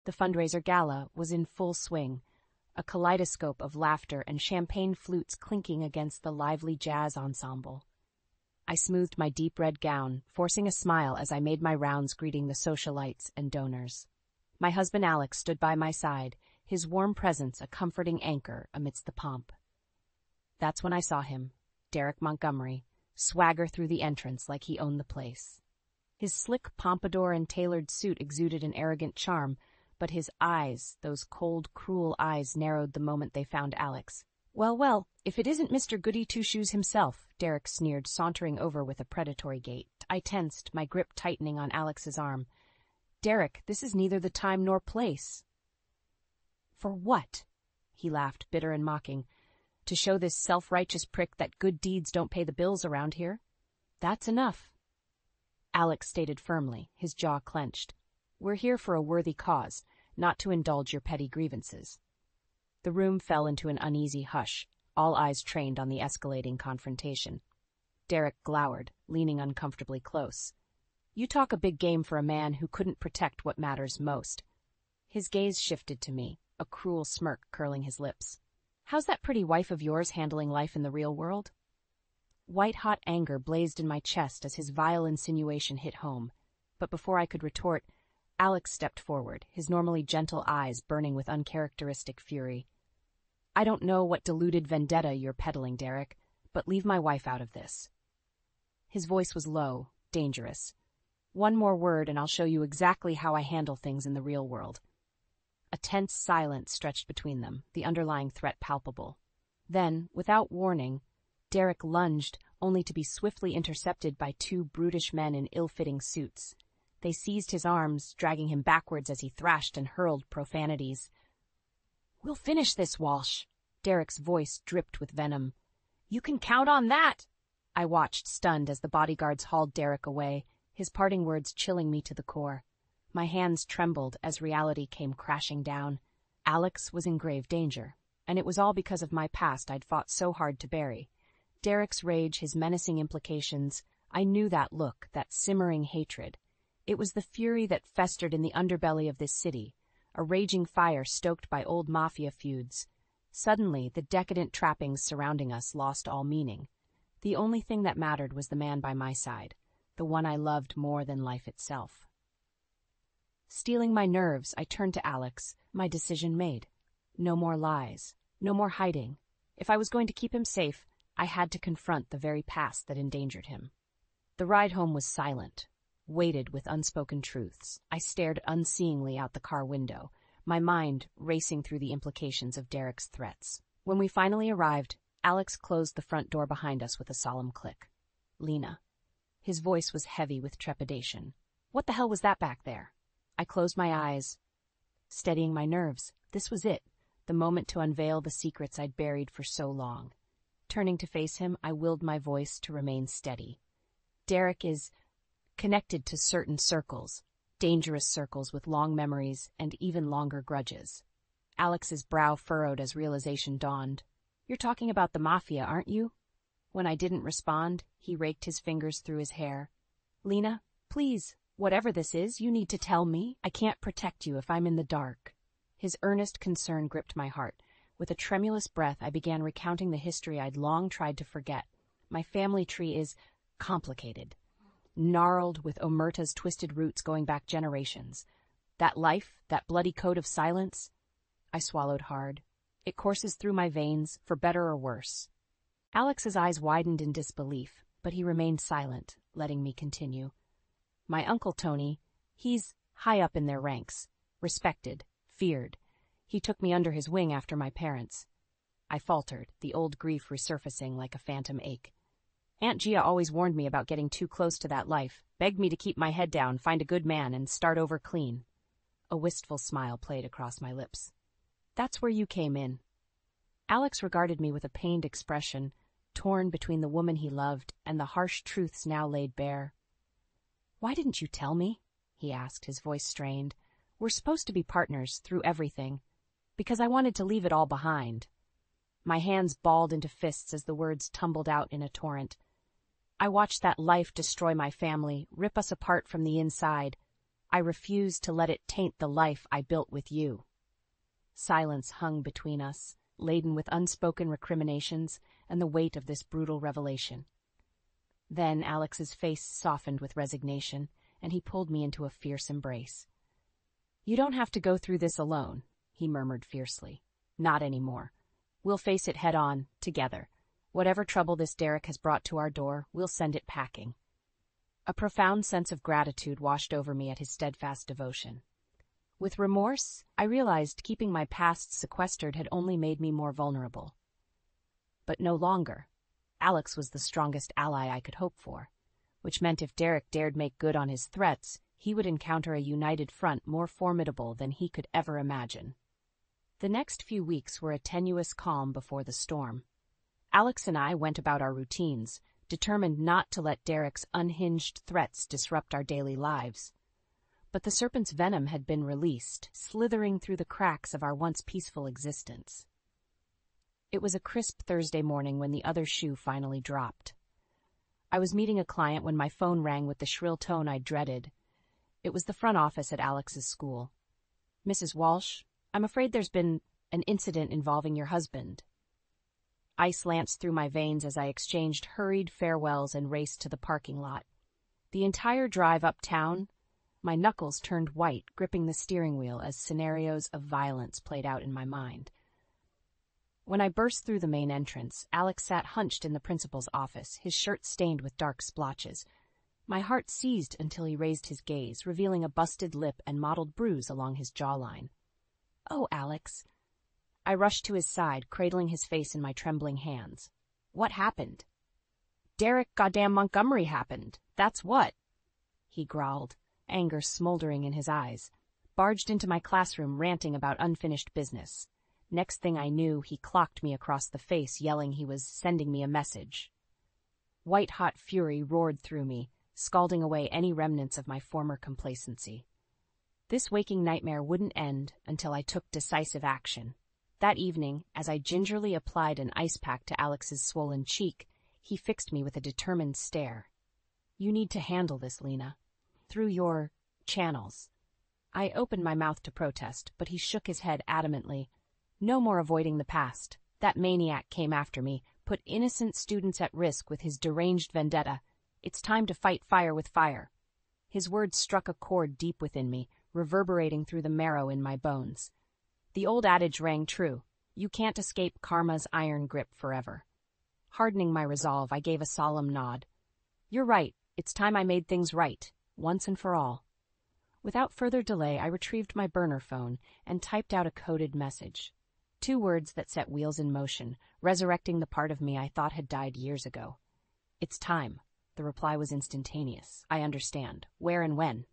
The fundraiser gala was in full swing, a kaleidoscope of laughter and champagne flutes clinking against the lively jazz ensemble. I smoothed my deep red gown, forcing a smile as I made my rounds greeting the socialites and donors. My husband Alex stood by my side, his warm presence a comforting anchor amidst the pomp. That's when I saw him, Derek Montgomery, swagger through the entrance like he owned the place. His slick pompadour and tailored suit exuded an arrogant charm, but his eyes, those cold, cruel eyes, narrowed the moment they found Alex. Well, well, if it isn't Mr. Goody-Two-Shoes himself, Derek sneered, sauntering over with a predatory gait. I tensed, my grip tightening on Alex's arm. Derek, this is neither the time nor place. For what? He laughed, bitter and mocking. To show this self-righteous prick that good deeds don't pay the bills around here? That's enough. Alex stated firmly, his jaw clenched. We're here for a worthy cause, not to indulge your petty grievances. The room fell into an uneasy hush, all eyes trained on the escalating confrontation. Derek glowered, leaning uncomfortably close. You talk a big game for a man who couldn't protect what matters most. His gaze shifted to me, a cruel smirk curling his lips. How's that pretty wife of yours handling life in the real world? White-hot anger blazed in my chest as his vile insinuation hit home. But before I could retort, Alex stepped forward, his normally gentle eyes burning with uncharacteristic fury. I don't know what deluded vendetta you're peddling, Derek, but leave my wife out of this. His voice was low, dangerous. One more word and I'll show you exactly how I handle things in the real world. A tense silence stretched between them, the underlying threat palpable. Then, without warning, Derek lunged, only to be swiftly intercepted by two brutish men in ill-fitting suits. They seized his arms, dragging him backwards as he thrashed and hurled profanities. We'll finish this, Walsh. Derek's voice dripped with venom. You can count on that! I watched, stunned, as the bodyguards hauled Derek away, his parting words chilling me to the core. My hands trembled as reality came crashing down. Alex was in grave danger, and it was all because of my past I'd fought so hard to bury. Derek's rage, his menacing implications, I knew that look, that simmering hatred. It was the fury that festered in the underbelly of this city, a raging fire stoked by old mafia feuds. Suddenly, the decadent trappings surrounding us lost all meaning. The only thing that mattered was the man by my side, the one I loved more than life itself. Steeling my nerves, I turned to Alex, my decision made. No more lies, no more hiding. If I was going to keep him safe, I had to confront the very past that endangered him. The ride home was silent, weighted with unspoken truths. I stared unseeingly out the car window, my mind racing through the implications of Derek's threats. When we finally arrived, Alex closed the front door behind us with a solemn click. Lena. His voice was heavy with trepidation. What the hell was that back there? I closed my eyes, steadying my nerves. This was it, the moment to unveil the secrets I'd buried for so long. Turning to face him, I willed my voice to remain steady. Derek is connected to certain circles, dangerous circles with long memories and even longer grudges. Alex's brow furrowed as realization dawned. You're talking about the mafia, aren't you? When I didn't respond, he raked his fingers through his hair. Lena, please, whatever this is, you need to tell me. I can't protect you if I'm in the dark. His earnest concern gripped my heart. With a tremulous breath, I began recounting the history I'd long tried to forget. My family tree is complicated, gnarled with Omerta's twisted roots going back generations. That life, that bloody code of silence. I swallowed hard. It courses through my veins, for better or worse. Alex's eyes widened in disbelief, but he remained silent, letting me continue. My uncle Tony, he's high up in their ranks, respected, feared. He took me under his wing after my parents. I faltered, the old grief resurfacing like a phantom ache. Aunt Gia always warned me about getting too close to that life, begged me to keep my head down, find a good man, and start over clean. A wistful smile played across my lips. That's where you came in. Alex regarded me with a pained expression, torn between the woman he loved and the harsh truths now laid bare. Why didn't you tell me? He asked, his voice strained. We're supposed to be partners through everything. Because I wanted to leave it all behind. My hands balled into fists as the words tumbled out in a torrent. I watched that life destroy my family, rip us apart from the inside. I refuse to let it taint the life I built with you." Silence hung between us, laden with unspoken recriminations and the weight of this brutal revelation. Then Alex's face softened with resignation, and he pulled me into a fierce embrace. "You don't have to go through this alone," he murmured fiercely. "Not anymore. We'll face it head on, together. Whatever trouble this Derek has brought to our door, we'll send it packing." A profound sense of gratitude washed over me at his steadfast devotion. With remorse, I realized keeping my past sequestered had only made me more vulnerable. But no longer. Alex was the strongest ally I could hope for, which meant if Derek dared make good on his threats, he would encounter a united front more formidable than he could ever imagine. The next few weeks were a tenuous calm before the storm. Alex and I went about our routines, determined not to let Derek's unhinged threats disrupt our daily lives. But the serpent's venom had been released, slithering through the cracks of our once peaceful existence. It was a crisp Thursday morning when the other shoe finally dropped. I was meeting a client when my phone rang with the shrill tone I dreaded. It was the front office at Alex's school. "Mrs. Walsh, I'm afraid there's been an incident involving your husband." Ice lanced through my veins as I exchanged hurried farewells and raced to the parking lot. The entire drive uptown, my knuckles turned white, gripping the steering wheel as scenarios of violence played out in my mind. When I burst through the main entrance, Alex sat hunched in the principal's office, his shirt stained with dark splotches. My heart seized until he raised his gaze, revealing a busted lip and mottled bruise along his jawline. "Oh, Alex." I rushed to his side, cradling his face in my trembling hands. "What happened?" "Derek goddamn Montgomery happened. That's what," he growled, anger smoldering in his eyes. Barged into my classroom ranting about unfinished business. Next thing I knew, he clocked me across the face, yelling he was sending me a message. White-hot fury roared through me, scalding away any remnants of my former complacency. This waking nightmare wouldn't end until I took decisive action. That evening, as I gingerly applied an ice pack to Alex's swollen cheek, he fixed me with a determined stare. "You need to handle this, Lena. Through your channels." I opened my mouth to protest, but he shook his head adamantly. "No more avoiding the past. That maniac came after me, put innocent students at risk with his deranged vendetta. It's time to fight fire with fire." His words struck a chord deep within me, reverberating through the marrow in my bones. The old adage rang true: you can't escape karma's iron grip forever. Hardening my resolve, I gave a solemn nod. "You're right. It's time I made things right, once and for all." Without further delay, I retrieved my burner phone and typed out a coded message. 2 words that set wheels in motion, resurrecting the part of me I thought had died years ago. "It's time." The reply was instantaneous. "I understand. Where and when?"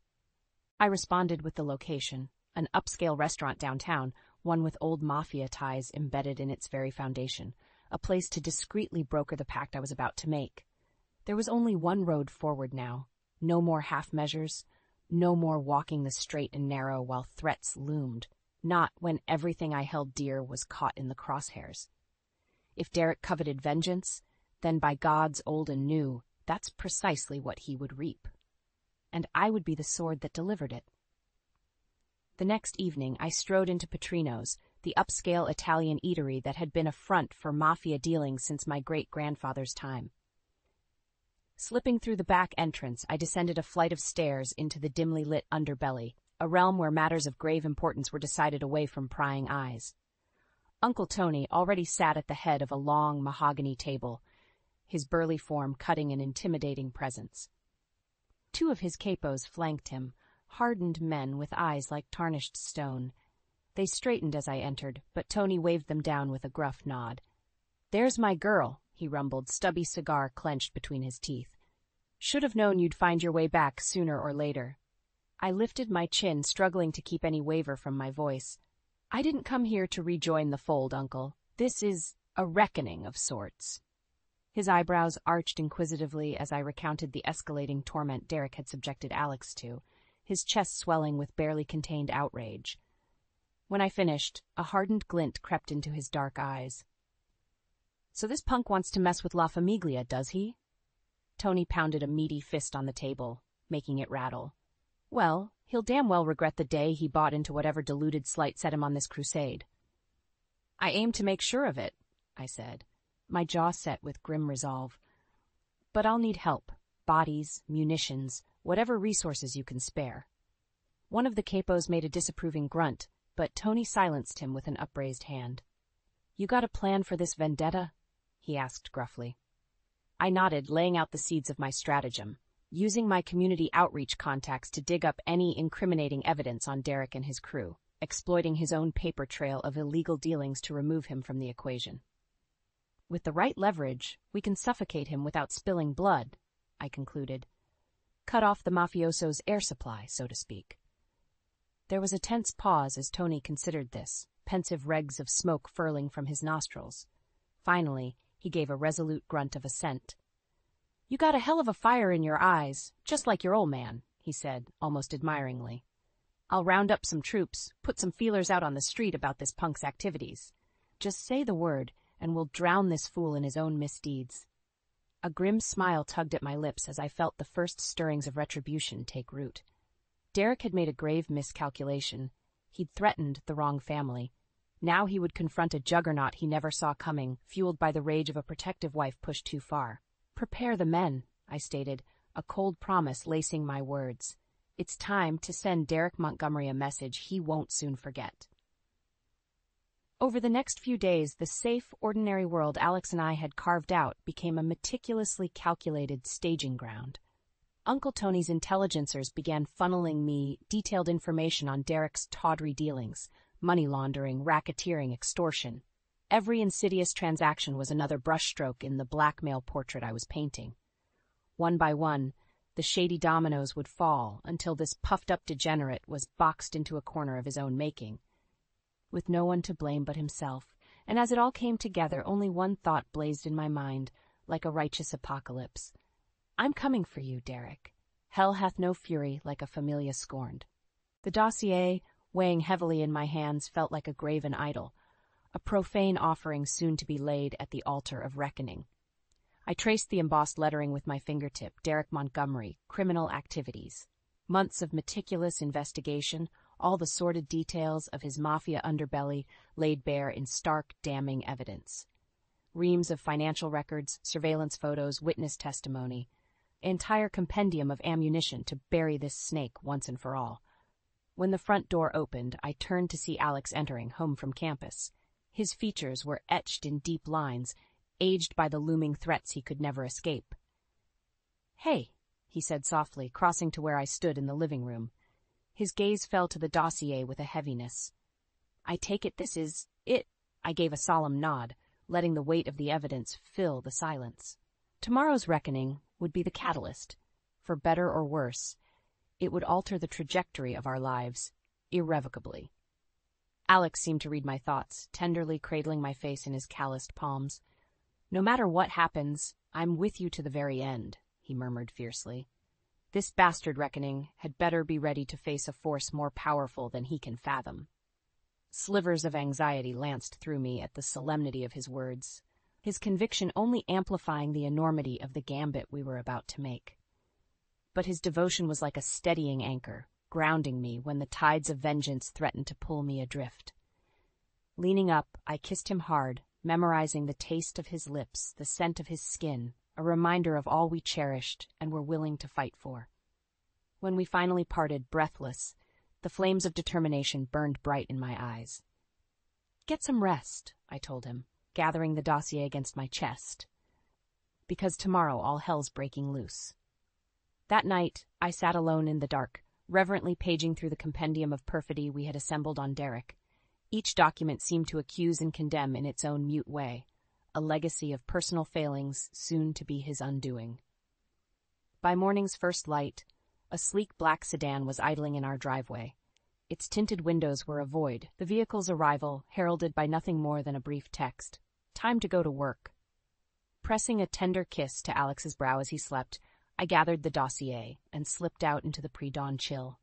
I responded with the location, an upscale restaurant downtown, one with old mafia ties embedded in its very foundation, a place to discreetly broker the pact I was about to make. There was only one road forward now. No more half measures. No more walking the straight and narrow while threats loomed. Not when everything I held dear was caught in the crosshairs. If Derek coveted vengeance, then by gods old and new, that's precisely what he would reap. And I would be the sword that delivered it. The next evening, I strode into Petrino's, the upscale Italian eatery that had been a front for mafia dealings since my great-grandfather's time. Slipping through the back entrance, I descended a flight of stairs into the dimly lit underbelly, a realm where matters of grave importance were decided away from prying eyes. Uncle Tony already sat at the head of a long mahogany table, his burly form cutting an intimidating presence. 2 of his capos flanked him, hardened men with eyes like tarnished stone. They straightened as I entered, but Tony waved them down with a gruff nod. "There's my girl," he rumbled, stubby cigar clenched between his teeth. "Should have known you'd find your way back sooner or later." I lifted my chin, struggling to keep any waver from my voice. "I didn't come here to rejoin the fold, Uncle. This is a reckoning of sorts." His eyebrows arched inquisitively as I recounted the escalating torment Derek had subjected Alex to, his chest swelling with barely contained outrage. When I finished, a hardened glint crept into his dark eyes. "So this punk wants to mess with La Famiglia, does he?" Tony pounded a meaty fist on the table, making it rattle. Well, he'll damn well regret the day he bought into whatever deluded slight set him on this crusade. I aim to make sure of it, I said, my jaw set with grim resolve. But I'll need help, bodies, munitions, whatever resources you can spare. One of the capos made a disapproving grunt, but Tony silenced him with an upraised hand. You got a plan for this vendetta? He asked gruffly. I nodded, laying out the seeds of my stratagem, using my community outreach contacts to dig up any incriminating evidence on Derek and his crew, exploiting his own paper trail of illegal dealings to remove him from the equation. With the right leverage, we can suffocate him without spilling blood, I concluded. Cut off the mafioso's air supply, so to speak. There was a tense pause as Tony considered this, pensive regs of smoke furling from his nostrils. Finally, he gave a resolute grunt of assent. You got a hell of a fire in your eyes, just like your old man, he said, almost admiringly. I'll round up some troops, put some feelers out on the street about this punk's activities. Just say the word, and we'll drown this fool in his own misdeeds. A grim smile tugged at my lips as I felt the first stirrings of retribution take root. Derek had made a grave miscalculation. He'd threatened the wrong family. Now he would confront a juggernaut he never saw coming, fueled by the rage of a protective wife pushed too far. Prepare the men, I stated, a cold promise lacing my words. It's time to send Derek Montgomery a message he won't soon forget. Over the next few days, the safe, ordinary world Alex and I had carved out became a meticulously calculated staging ground. Uncle Tony's intelligencers began funneling me detailed information on Derek's tawdry dealings, money laundering, racketeering, extortion. Every insidious transaction was another brushstroke in the blackmail portrait I was painting. One by one, the shady dominoes would fall until this puffed-up degenerate was boxed into a corner of his own making, with no one to blame but himself, and as it all came together, only one thought blazed in my mind, like a righteous apocalypse. I'm coming for you, Derek. Hell hath no fury like a familia scorned. The dossier, weighing heavily in my hands, felt like a graven idol, a profane offering soon to be laid at the altar of reckoning. I traced the embossed lettering with my fingertip, Derek Montgomery, criminal activities. Months of meticulous investigation, all the sordid details of his mafia underbelly laid bare in stark, damning evidence. Reams of financial records, surveillance photos, witness testimony, an entire compendium of ammunition to bury this snake once and for all. When the front door opened, I turned to see Alex entering, home from campus. His features were etched in deep lines, aged by the looming threats he could never escape. "Hey," he said softly, crossing to where I stood in the living room. His gaze fell to the dossier with a heaviness. "I take it this is it." I gave a solemn nod, letting the weight of the evidence fill the silence. Tomorrow's reckoning would be the catalyst. For better or worse, it would alter the trajectory of our lives, irrevocably. Alex seemed to read my thoughts, tenderly cradling my face in his calloused palms. "No matter what happens, I'm with you to the very end," he murmured fiercely. "This bastard reckoning had better be ready to face a force more powerful than he can fathom." Slivers of anxiety lanced through me at the solemnity of his words, his conviction only amplifying the enormity of the gambit we were about to make. But his devotion was like a steadying anchor, grounding me when the tides of vengeance threatened to pull me adrift. Leaning up, I kissed him hard, memorizing the taste of his lips, the scent of his skin, a reminder of all we cherished and were willing to fight for. When we finally parted, breathless, the flames of determination burned bright in my eyes. "Get some rest," I told him, gathering the dossier against my chest, "because tomorrow all hell's breaking loose." That night, I sat alone in the dark, reverently paging through the compendium of perfidy we had assembled on Derek. Each document seemed to accuse and condemn in its own mute way, a legacy of personal failings soon to be his undoing. By morning's first light, a sleek black sedan was idling in our driveway. Its tinted windows were a void, the vehicle's arrival heralded by nothing more than a brief text: "Time to go to work." Pressing a tender kiss to Alex's brow as he slept, I gathered the dossier and slipped out into the pre-dawn chill.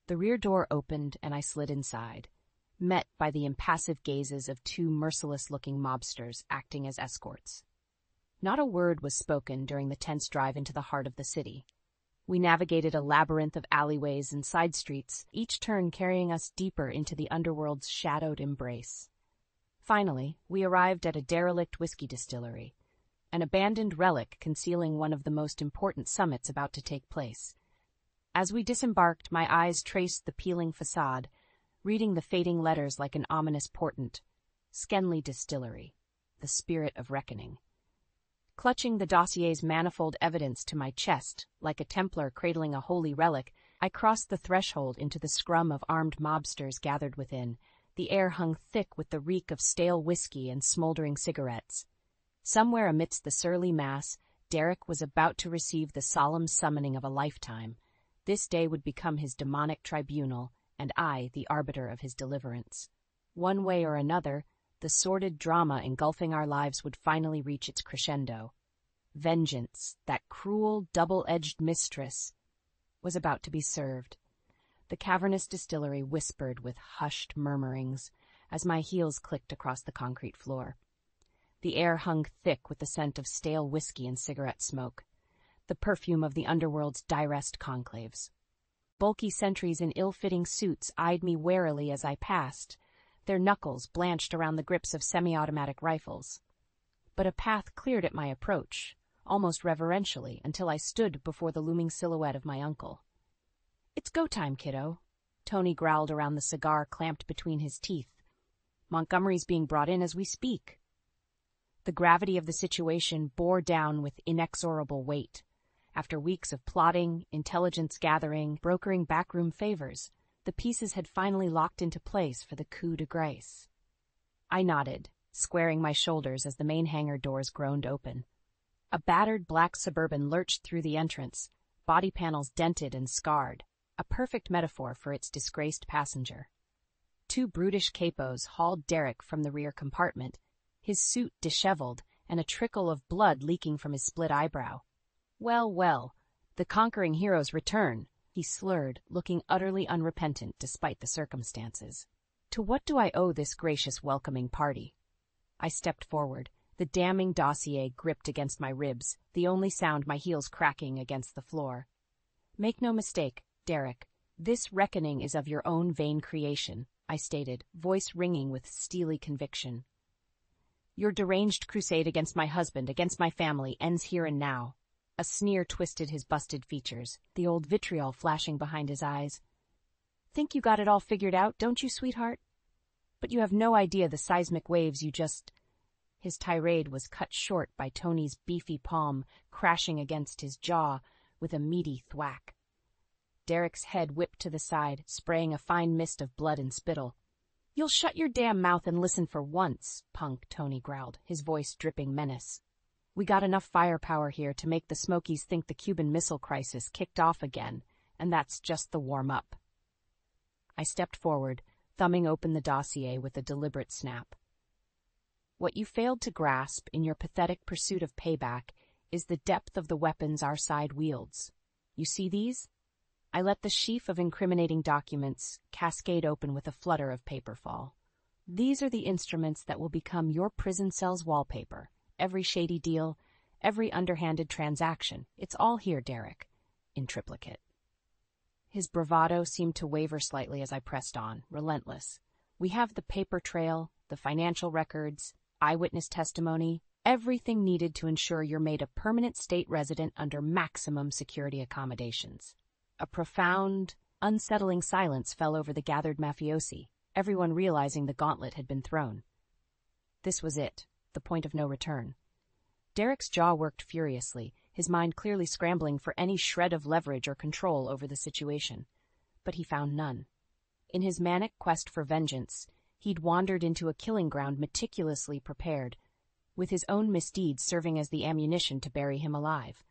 The rear door opened and I slid inside, met by the impassive gazes of two merciless-looking mobsters acting as escorts. Not a word was spoken during the tense drive into the heart of the city. We navigated a labyrinth of alleyways and side streets, each turn carrying us deeper into the underworld's shadowed embrace. Finally, we arrived at a derelict whiskey distillery, an abandoned relic concealing one of the most important summits about to take place. As we disembarked, my eyes traced the peeling facade, reading the fading letters like an ominous portent. Skenley Distillery, the spirit of reckoning. Clutching the dossier's manifold evidence to my chest, like a Templar cradling a holy relic, I crossed the threshold into the scrum of armed mobsters gathered within. The air hung thick with the reek of stale whiskey and smoldering cigarettes. Somewhere amidst the surly mass, Derek was about to receive the solemn summoning of a lifetime. This day would become his demonic tribunal, and I the arbiter of his deliverance. One way or another, the sordid drama engulfing our lives would finally reach its crescendo. Vengeance, that cruel, double-edged mistress, was about to be served. The cavernous distillery whispered with hushed murmurings as my heels clicked across the concrete floor. The air hung thick with the scent of stale whiskey and cigarette smoke, the perfume of the underworld's direst conclaves. Bulky sentries in ill-fitting suits eyed me warily as I passed, their knuckles blanched around the grips of semi-automatic rifles. But a path cleared at my approach, almost reverentially, until I stood before the looming silhouette of my uncle. "It's go time, kiddo," Tony growled around the cigar clamped between his teeth. "Montgomery's being brought in as we speak." The gravity of the situation bore down with inexorable weight. After weeks of plotting, intelligence gathering, brokering backroom favors, the pieces had finally locked into place for the coup de grace. I nodded, squaring my shoulders as the main hangar doors groaned open. A battered black Suburban lurched through the entrance, body panels dented and scarred, a perfect metaphor for its disgraced passenger. Two brutish capos hauled Derek from the rear compartment, his suit disheveled and a trickle of blood leaking from his split eyebrow. "Well, well, the conquering hero's return," he slurred, looking utterly unrepentant despite the circumstances. "To what do I owe this gracious welcoming party?" I stepped forward, the damning dossier gripped against my ribs, the only sound my heels cracking against the floor. "Make no mistake, Derek, this reckoning is of your own vain creation," I stated, voice ringing with steely conviction. "Your deranged crusade against my husband, against my family, ends here and now." A sneer twisted his busted features, the old vitriol flashing behind his eyes. "Think you got it all figured out, don't you, sweetheart? But you have no idea the seismic waves you just—" His tirade was cut short by Tony's beefy palm crashing against his jaw with a meaty thwack. Derek's head whipped to the side, spraying a fine mist of blood and spittle. "You'll shut your damn mouth and listen for once," punk, Tony growled, his voice dripping menace. "We got enough firepower here to make the Smokies think the Cuban Missile Crisis kicked off again, and that's just the warm-up." I stepped forward, thumbing open the dossier with a deliberate snap. "What you failed to grasp in your pathetic pursuit of payback is the depth of the weapons our side wields. You see these?" I let the sheaf of incriminating documents cascade open with a flutter of paper fall. "These are the instruments that will become your prison cell's wallpaper. Every shady deal, every underhanded transaction, it's all here, Derek, in triplicate." His bravado seemed to waver slightly as I pressed on, relentless. "We have the paper trail, the financial records, eyewitness testimony, everything needed to ensure you're made a permanent state resident under maximum security accommodations." A profound, unsettling silence fell over the gathered mafiosi, everyone realizing the gauntlet had been thrown. This was it, the point of no return. Derek's jaw worked furiously, his mind clearly scrambling for any shred of leverage or control over the situation. But he found none. In his manic quest for vengeance, he'd wandered into a killing ground meticulously prepared, with his own misdeeds serving as the ammunition to bury him alive.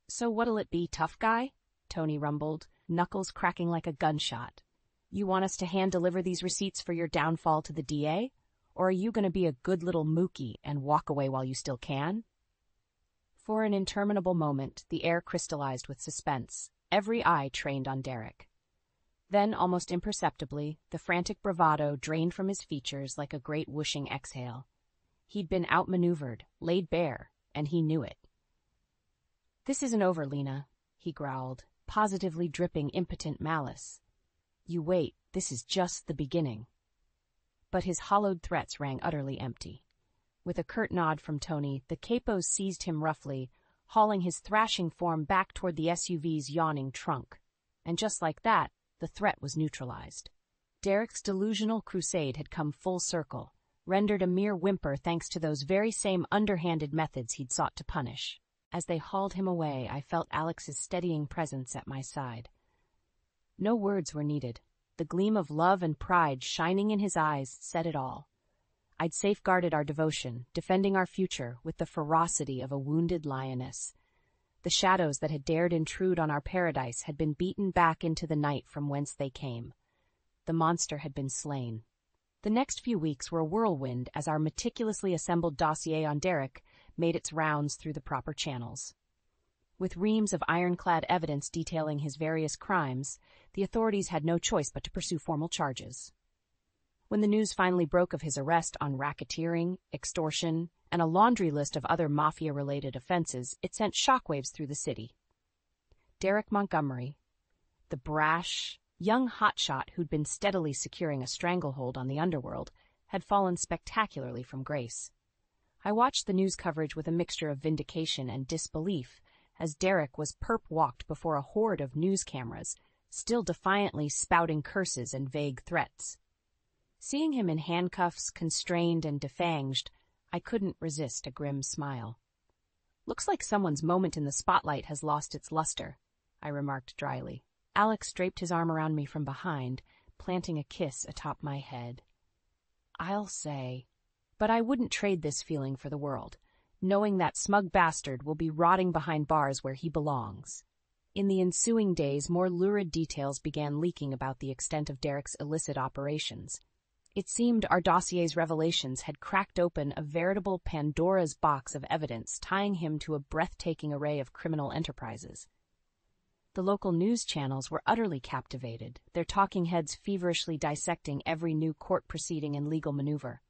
"So what'll it be, tough guy?" Tony rumbled, knuckles cracking like a gunshot. "You want us to hand-deliver these receipts for your downfall to the DA? Or are you going to be a good little mookie and walk away while you still can?" For an interminable moment, the air crystallized with suspense, every eye trained on Derek. Then, almost imperceptibly, the frantic bravado drained from his features like a great whooshing exhale. He'd been outmaneuvered, laid bare, and he knew it. "This isn't over, Lena," he growled, positively dripping impotent malice. "You wait, this is just the beginning." But his hollowed threats rang utterly empty. With a curt nod from Tony, the capos seized him roughly, hauling his thrashing form back toward the SUV's yawning trunk. And just like that, the threat was neutralized. Derek's delusional crusade had come full circle, rendered a mere whimper thanks to those very same underhanded methods he'd sought to punish. As they hauled him away, I felt Alex's steadying presence at my side. No words were needed. The gleam of love and pride shining in his eyes said it all. I'd safeguarded our devotion, defending our future with the ferocity of a wounded lioness. The shadows that had dared intrude on our paradise had been beaten back into the night from whence they came. The monster had been slain. The next few weeks were a whirlwind as our meticulously assembled dossier on Derek made its rounds through the proper channels. With reams of ironclad evidence detailing his various crimes, the authorities had no choice but to pursue formal charges. When the news finally broke of his arrest on racketeering, extortion, and a laundry list of other mafia-related offenses, it sent shockwaves through the city. Derek Montgomery, the brash, young hotshot who'd been steadily securing a stranglehold on the underworld, had fallen spectacularly from grace. I watched the news coverage with a mixture of vindication and disbelief as Derek was perp-walked before a horde of news cameras, still defiantly spouting curses and vague threats. Seeing him in handcuffs, constrained and defanged, I couldn't resist a grim smile. "Looks like someone's moment in the spotlight has lost its luster," I remarked dryly. Alex draped his arm around me from behind, planting a kiss atop my head. "I'll say, but I wouldn't trade this feeling for the world, knowing that smug bastard will be rotting behind bars where he belongs." In the ensuing days, more lurid details began leaking about the extent of Derek's illicit operations. It seemed our dossier's revelations had cracked open a veritable Pandora's box of evidence tying him to a breathtaking array of criminal enterprises. The local news channels were utterly captivated, their talking heads feverishly dissecting every new court proceeding and legal maneuver.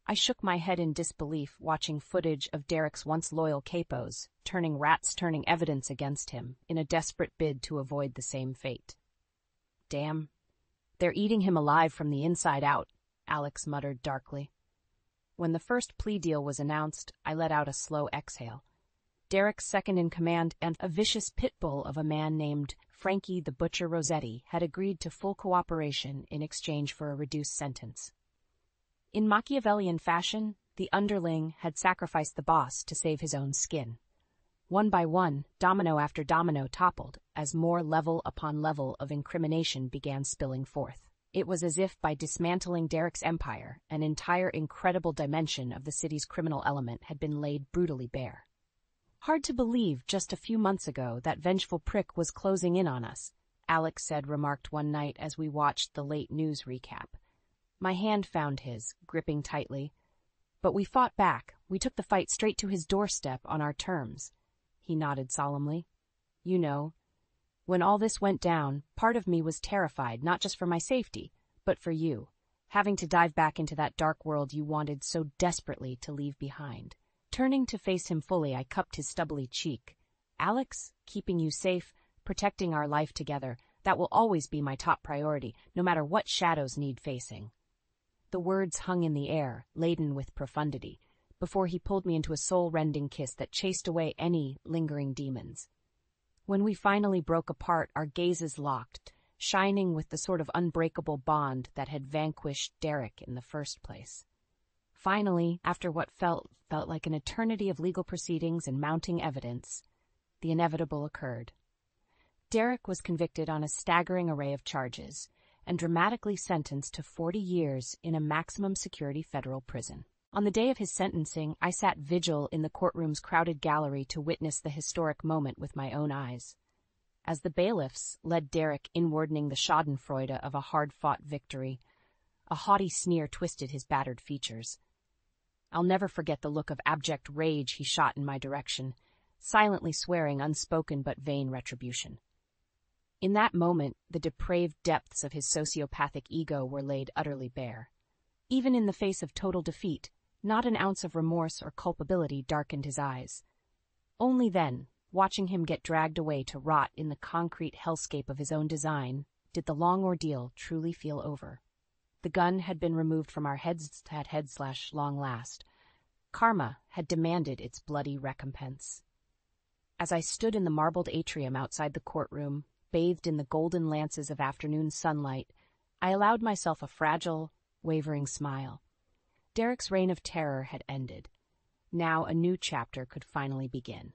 I shook my head in disbelief, watching footage of Derek's once loyal capos turning evidence against him in a desperate bid to avoid the same fate. "Damn. They're eating him alive from the inside out," Alex muttered darkly. When the first plea deal was announced, I let out a slow exhale. Derek's second-in-command and a vicious pit bull of a man named Frankie the Butcher Rossetti had agreed to full cooperation in exchange for a reduced sentence. In Machiavellian fashion, the underling had sacrificed the boss to save his own skin. One by one, domino after domino toppled, as more level upon level of incrimination began spilling forth. It was as if by dismantling Derek's empire, an entire incredible dimension of the city's criminal element had been laid brutally bare. "Hard to believe just a few months ago that vengeful prick was closing in on us," Alex remarked one night as we watched the late news recap. My hand found his, gripping tightly. "But we fought back. We took the fight straight to his doorstep on our terms." He nodded solemnly. "You know, when all this went down, part of me was terrified, not just for my safety, but for you, having to dive back into that dark world you wanted so desperately to leave behind." Turning to face him fully, I cupped his stubbly cheek. "Alex, keeping you safe, protecting our life together, that will always be my top priority, no matter what shadows need facing." The words hung in the air, laden with profundity, before he pulled me into a soul-rending kiss that chased away any lingering demons. When we finally broke apart, our gazes locked, shining with the sort of unbreakable bond that had vanquished Derek in the first place. Finally, after what felt like an eternity of legal proceedings and mounting evidence, the inevitable occurred. Derek was convicted on a staggering array of charges and dramatically sentenced to 40 years in a maximum security federal prison. On the day of his sentencing, I sat vigil in the courtroom's crowded gallery to witness the historic moment with my own eyes. As the bailiffs led Derek inwarding the schadenfreude of a hard-fought victory, a haughty sneer twisted his battered features. I'll never forget the look of abject rage he shot in my direction, silently swearing unspoken but vain retribution. In that moment, the depraved depths of his sociopathic ego were laid utterly bare. Even in the face of total defeat, not an ounce of remorse or culpability darkened his eyes. Only then, Watching him get dragged away to rot in the concrete hellscape of his own design, did the long ordeal truly feel over. The gun had been removed from our heads at long last. Karma had demanded its bloody recompense. As I stood in the marbled atrium outside the courtroom, bathed in the golden lances of afternoon sunlight, I allowed myself a fragile, wavering smile. Derek's reign of terror had ended. Now a new chapter could finally begin.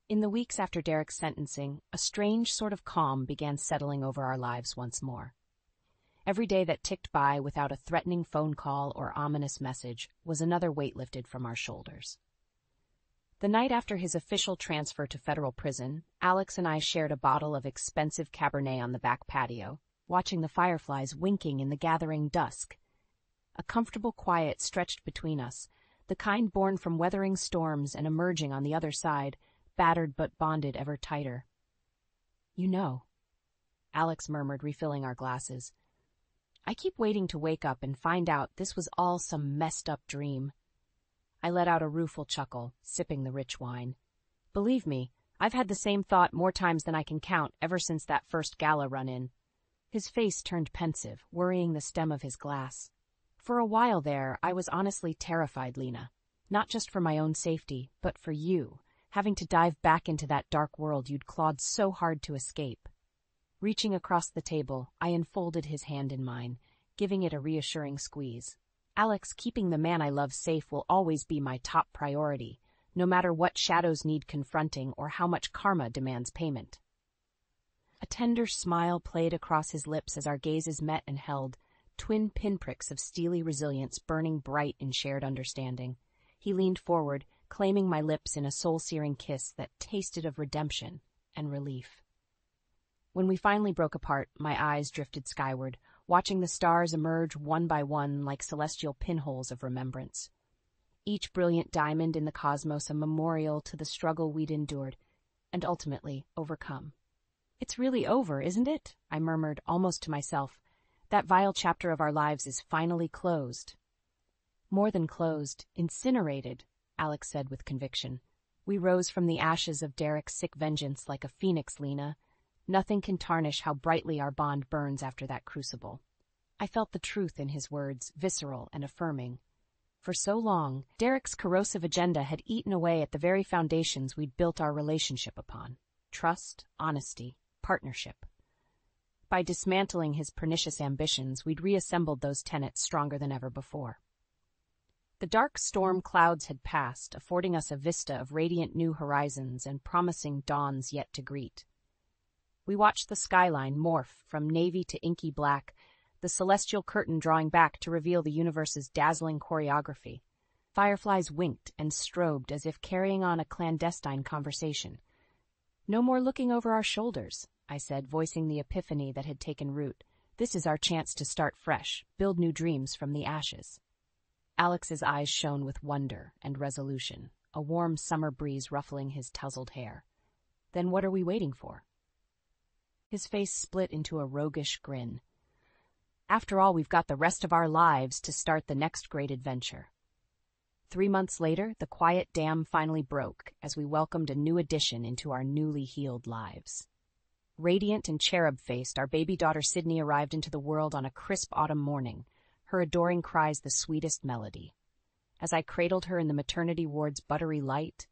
In the weeks after Derek's sentencing, a strange sort of calm began settling over our lives once more. Every day that ticked by without a threatening phone call or ominous message was another weight lifted from our shoulders. The night after his official transfer to federal prison, Alex and I shared a bottle of expensive Cabernet on the back patio, watching the fireflies winking in the gathering dusk. A comfortable quiet stretched between us, the kind born from weathering storms and emerging on the other side, battered but bonded ever tighter. "You know," Alex murmured, refilling our glasses, "I keep waiting to wake up and find out this was all some messed-up dream." I let out a rueful chuckle, sipping the rich wine. "Believe me, I've had the same thought more times than I can count ever since that first Gala run-in." His face turned pensive, worrying the stem of his glass. "For a while there, I was honestly terrified, Lena. Not just for my own safety, but for you, having to dive back into that dark world you'd clawed so hard to escape." Reaching across the table, I enfolded his hand in mine, giving it a reassuring squeeze. "Alex, keeping the man I love safe will always be my top priority, no matter what shadows need confronting or how much karma demands payment." A tender smile played across his lips as our gazes met and held, twin pinpricks of steely resilience burning bright in shared understanding. He leaned forward, claiming my lips in a soul-searing kiss that tasted of redemption and relief. When we finally broke apart, my eyes drifted skyward, watching the stars emerge one by one like celestial pinholes of remembrance. Each brilliant diamond in the cosmos a memorial to the struggle we'd endured, and ultimately overcome. "It's really over, isn't it?" I murmured, almost to myself. "That vile chapter of our lives is finally closed." "More than closed, incinerated," Alex said with conviction. "We rose from the ashes of Derek's sick vengeance like a phoenix, Lena. Nothing can tarnish how brightly our bond burns after that crucible." I felt the truth in his words, visceral and affirming. For so long, Derek's corrosive agenda had eaten away at the very foundations we'd built our relationship upon: trust, honesty, partnership. By dismantling his pernicious ambitions, we'd reassembled those tenets stronger than ever before. The dark storm clouds had passed, affording us a vista of radiant new horizons and promising dawns yet to greet. We watched the skyline morph from navy to inky black, the celestial curtain drawing back to reveal the universe's dazzling choreography. Fireflies winked and strobed as if carrying on a clandestine conversation. "No more looking over our shoulders," I said, voicing the epiphany that had taken root. "This is our chance to start fresh, build new dreams from the ashes." Alex's eyes shone with wonder and resolution, a warm summer breeze ruffling his tousled hair. "Then what are we waiting for?" His face split into a roguish grin. "After all, we've got the rest of our lives to start the next great adventure." 3 months later, the quiet dam finally broke as we welcomed a new addition into our newly healed lives. Radiant and cherub-faced, our baby daughter Sydney arrived into the world on a crisp autumn morning, her adoring cries the sweetest melody. As I cradled her in the maternity ward's buttery light,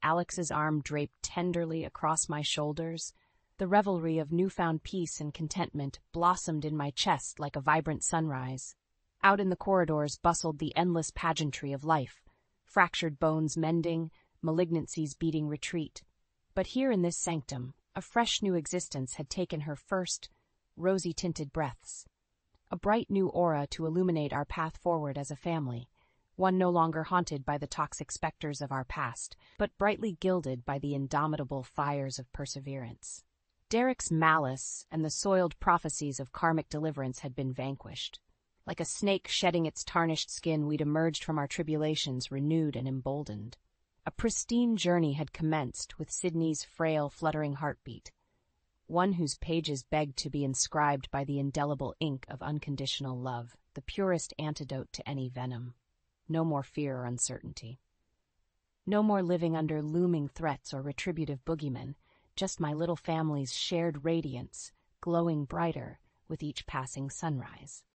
Alex's arm draped tenderly across my shoulders, the revelry of newfound peace and contentment blossomed in my chest like a vibrant sunrise. Out in the corridors bustled the endless pageantry of life, fractured bones mending, malignancies beating retreat. But here in this sanctum, a fresh new existence had taken her first, rosy-tinted breaths. A bright new aura to illuminate our path forward as a family, one no longer haunted by the toxic specters of our past, but brightly gilded by the indomitable fires of perseverance. Derek's malice and the soiled prophecies of karmic deliverance had been vanquished. Like a snake shedding its tarnished skin, we'd emerged from our tribulations renewed and emboldened. A pristine journey had commenced with Sydney's frail, fluttering heartbeat, one whose pages begged to be inscribed by the indelible ink of unconditional love, the purest antidote to any venom. No more fear or uncertainty. No more living under looming threats or retributive boogeymen, just my little family's shared radiance, glowing brighter with each passing sunrise.